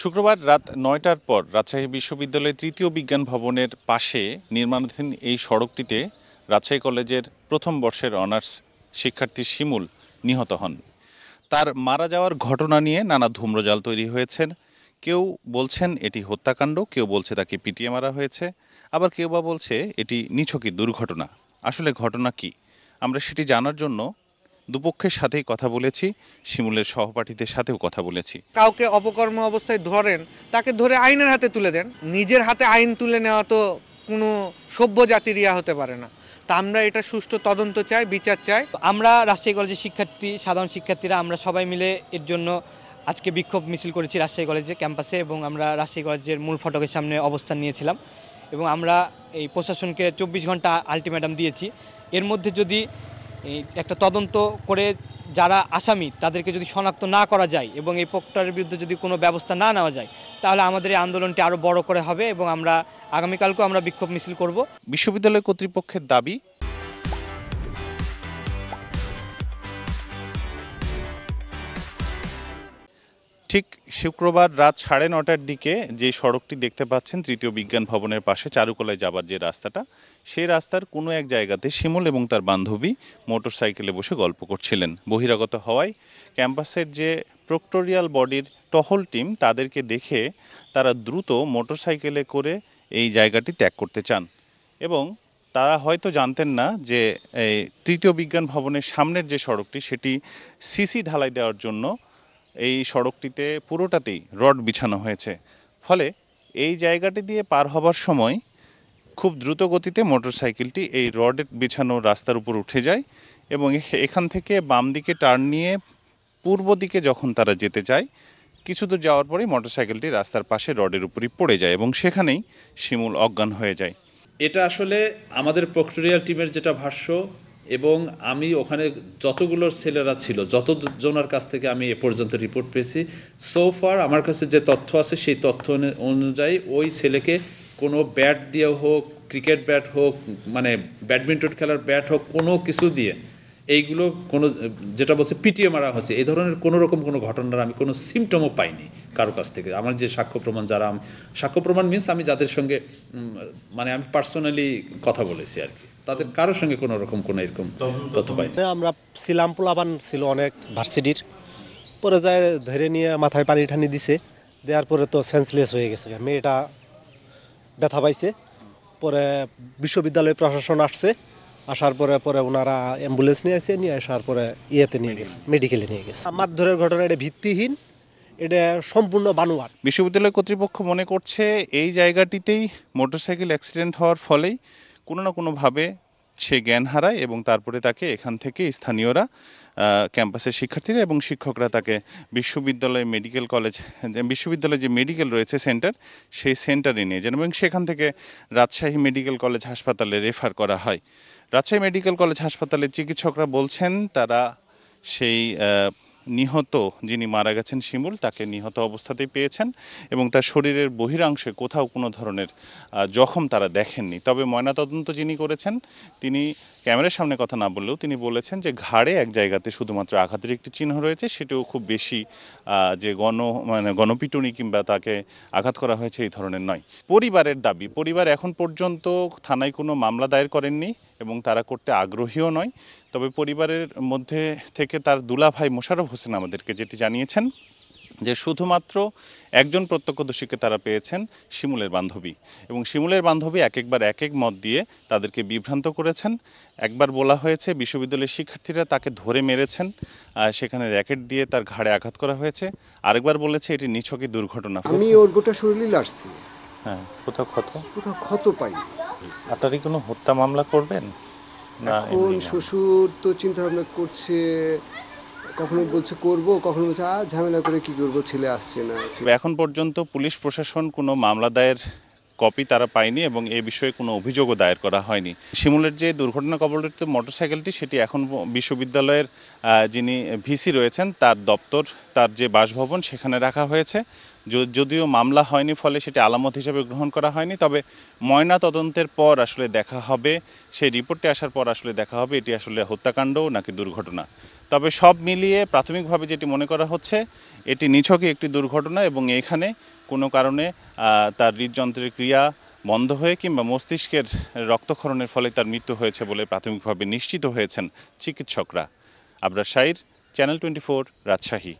শুক্রবার রাত ৯টার পর রাজশাহী বিশ্ববিদ্যালয়ের তৃতীয় বিজ্ঞান ভবনের পাশে নির্মাণাধীন এই সড়কটিতে রাজশাহী কলেজের প্রথম বর্ষের অনার্স শিক্ষার্থী শিমুল নিহত হন। তার মারা যাওয়ার ঘটনা নিয়ে নানা ধূম্রজাল তৈরি হয়েছে। কেউ বলছেন এটি হত্যাকাণ্ড, কেউ বলছে তাকে পিটিয়ে মারা হয়েছে, আবার কেউ বা বলছে এটি নিছকই দুর্ঘটনা। আসলে ঘটনা কি, আমরা সেটি জানার জন্য দুপক্ষের সাথেই কথা বলেছি, শিমুলের সহপাঠীদের সাথেও কথা বলেছি। কাউকে অপকর্ম অবস্থায় ধরেন, তাকে ধরে আইনের হাতে তুলে দেন। নিজের হাতে আইন তুলে নেওয়া তো কোনো সভ্য জাতির ইয়া হতে পারে না। তা আমরা এটা সুষ্ঠু তদন্ত চাই, বিচার চাই। আমরা রাজশাহী কলেজের শিক্ষার্থী, সাধারণ শিক্ষার্থীরা আমরা সবাই মিলে এর জন্য আজকে বিক্ষোভ মিছিল করেছি রাজশাহী কলেজের ক্যাম্পাসে, এবং আমরা রাজশাহী কলেজের মূল ফটকের সামনে অবস্থান নিয়েছিলাম এবং আমরা এই প্রশাসনকে 24 ঘন্টা আলটিমেটাম দিয়েছি। এর মধ্যে যদি একটা তদন্ত করে যারা আসামি তাদেরকে যদি শনাক্ত না করা যায় এবং এই প্রক্রিয়ার বিরুদ্ধে যদি কোনো ব্যবস্থা না নেওয়া যায়, তাহলে আমাদের এই আন্দোলনটি আরও বড় করে হবে এবং আমরা আগামীকালকেও আমরা বিক্ষোভ মিছিল করব। বিশ্ববিদ্যালয় কর্তৃপক্ষের দাবি, ঠিক শুক্রবার রাত 9:30টার দিকে যে সড়কটি দেখতে পাচ্ছেন তৃতীয় বিজ্ঞান ভবনের পাশে চারুকলায় যাবার যে রাস্তাটা, সেই রাস্তার কোনো এক জায়গাতে শিমুল এবং তার বান্ধবী মোটরসাইকেলে বসে গল্প করছিলেন। বহিরাগত হওয়ায় ক্যাম্পাসের যে প্রক্টোরিয়াল বডির টহল টিম, তাদেরকে দেখে তারা দ্রুত মোটরসাইকেলে করে এই জায়গাটি ত্যাগ করতে চান এবং তারা হয়তো জানতেন না যে এই তৃতীয় বিজ্ঞান ভবনের সামনের যে সড়কটি, সেটি সিসি ঢালাই দেওয়ার জন্য এই সড়কটিতে পুরোটাতেই রড বিছানো হয়েছে। ফলে এই জায়গাটি দিয়ে পার হবার সময় খুব দ্রুত গতিতে মোটরসাইকেলটি এই রডের বিছানো রাস্তার উপর উঠে যায় এবং এখান থেকে বাম দিকে টার্ন নিয়ে পূর্ব দিকে যখন তারা যেতে চায়, কিছু দূর যাওয়ার পরেই মোটরসাইকেলটি রাস্তার পাশে রডের উপরই পড়ে যায় এবং সেখানেই শিমুল অজ্ঞান হয়ে যায়। এটা আসলে আমাদের প্রক্টোরিয়াল টিমের যেটা ভাষ্য, এবং আমি ওখানে যতগুলো ছেলেরা ছিল, যতজনের কাছ থেকে আমি এ পর্যন্ত রিপোর্ট পেয়েছি, সো ফার আমার কাছে যে তথ্য আছে সেই তথ্য অনুযায়ী ওই ছেলেকে কোনো ব্যাট দিয়ে হোক, ক্রিকেট ব্যাট হোক, মানে ব্যাডমিন্টন খেলার ব্যাট হোক, কোনো কিছু দিয়ে এইগুলো কোনো যেটা বলছে পিটিয়ে মারা হচ্ছে, এই ধরনের কোনো রকম কোনো ঘটনার আমি কোনো সিমটমও পাইনি কারো কাছ থেকে। আমার যে সাক্ষ্য প্রমাণ, সাক্ষ্য প্রমাণ মিনস আমি যাদের সঙ্গে মানে আমি পার্সোনালি কথা বলেছি আর কি, তাদের কারোর সঙ্গে কোনো রকম কোনো এরকম তথ্য পাইনি। আমরা ছিলাম, পোলাপান ছিল অনেক ভার্সিটির, পরে যায় ধরে নিয়ে মাথায় পানি ঠানি দিছে, দেওয়ার পরে তো সেন্সলেস হয়ে গেছে, মেয়েটা ব্যথা পাইছে। পরে বিশ্ববিদ্যালয় প্রশাসন আসছে, আসার পরে ওনারা অ্যাম্বুলেন্স নিয়ে আসার পরে ইয়েতে নিয়ে গেছে, মেডিকেলে নিয়ে গেছে। মারধরের ঘটনা এটা ভিত্তিহীন, এটা সম্পূর্ণ বানোয়াট। বিশ্ববিদ্যালয় কর্তৃপক্ষ মনে করছে এই জায়গাটিতেই মোটরসাইকেল অ্যাক্সিডেন্ট হওয়ার ফলেই কোনো না কোনোভাবে সে জ্ঞান হারায় এবং তারপরে তাকে এখান থেকে স্থানীয়রা, ক্যাম্পাসের শিক্ষার্থীরা এবং শিক্ষকরা তাকে বিশ্ববিদ্যালয় যে মেডিকেল রয়েছে সেন্টার, সেই সেন্টারে নিয়ে যান এবং সেখান থেকে রাজশাহী মেডিকেল কলেজ হাসপাতালে রেফার করা হয়। রাজশাহী মেডিকেল কলেজ হাসপাতালের চিকিৎসকরা বলছেন তারা সেই নিহত, যিনি মারা গেছেন শিমুল, তাকে নিহত অবস্থাতেই পেয়েছেন এবং তার শরীরের বহিরাংশে কোথাও কোনো ধরনের জখম তারা দেখেননি। তবে ময়নাতদন্ত যিনি করেছেন তিনি ক্যামেরার সামনে কথা না বললেও তিনি বলেছেন যে ঘাড়ে এক জায়গাতে শুধুমাত্র আঘাতের একটি চিহ্ন রয়েছে, সেটিও খুব বেশি যে গণপিটুনি কিংবা তাকে আঘাত করা হয়েছে এই ধরনের নয়। পরিবারের দাবি, পরিবার এখন পর্যন্ত থানায় কোনো মামলা দায়ের করেননি এবং তারা করতে আগ্রহীও নয়। তবে পরিবারের মধ্যে থেকে তার দুলাভাই মোশাররফ হোসেন আমাদেরকে যেটি জানিয়েছেন যে শুধুমাত্র একজন প্রত্যক্ষদর্শীকে তারা পেয়েছেন, শিমুলের বান্ধবী, এবং শিমুলের বান্ধবী একবার এক এক মত দিয়ে তাদেরকে বিভ্রান্ত করেছেন। একবার বলা হয়েছে বিশ্ববিদ্যালয়ের শিক্ষার্থীরা তাকে ধরে মেরেছেন, সেখানে র্যাকেট দিয়ে তার ঘাড়ে আঘাত করা হয়েছে। আরেকবার বলেছে এটি নিছকই দুর্ঘটনা। আমি ওর গোটা শরীরে লাগছি, হ্যাঁ, কোথাও ক্ষত পাই। আপনারা কোনো হত্যা মামলা করবেন না? এখন শ্বশুর তো চিন্তা ভাবনা করছে, কখনো বলছে করব, কখনো বলছে ঝামেলা করে কি করব, ছেলে আসছে না। এখন পর্যন্ত পুলিশ প্রশাসন কোনো মামলা দায়ের কপি তারা পায়নি এবং এ বিষয়ে কোনো অভিযোগও দায়ের করা হয়নি। শিমুলের যে দুর্ঘটনা কবলিত মোটরসাইকেলটি, সেটি এখন বিশ্ববিদ্যালয়ের যিনি ভিসি রয়েছেন তার দপ্তর, তার যে বাসভবন, সেখানে রাখা হয়েছে। যদিও মামলা হয়নি, ফলে সেটি আলামত হিসেবে গ্রহণ করা হয়নি। তবে ময়না তদন্তের পর আসলে দেখা হবে, সেই রিপোর্টটি আসার পর আসলে দেখা হবে এটি আসলে হত্যাকাণ্ড নাকি দুর্ঘটনা। তবে সব মিলিয়ে প্রাথমিকভাবে যেটি মনে করা হচ্ছে এটি নিছকই একটি দুর্ঘটনা এবং এখানে কোনো কারণে তার হৃদযন্ত্রের ক্রিয়া বন্ধ হয়ে কিংবা মস্তিষ্কের রক্তক্ষরণের ফলে তার মৃত্যু হয়েছে বলে প্রাথমিকভাবে নিশ্চিত হয়েছেন চিকিৎসকরা। আবরার শাইর, চ্যানেল 24, রাজশাহী।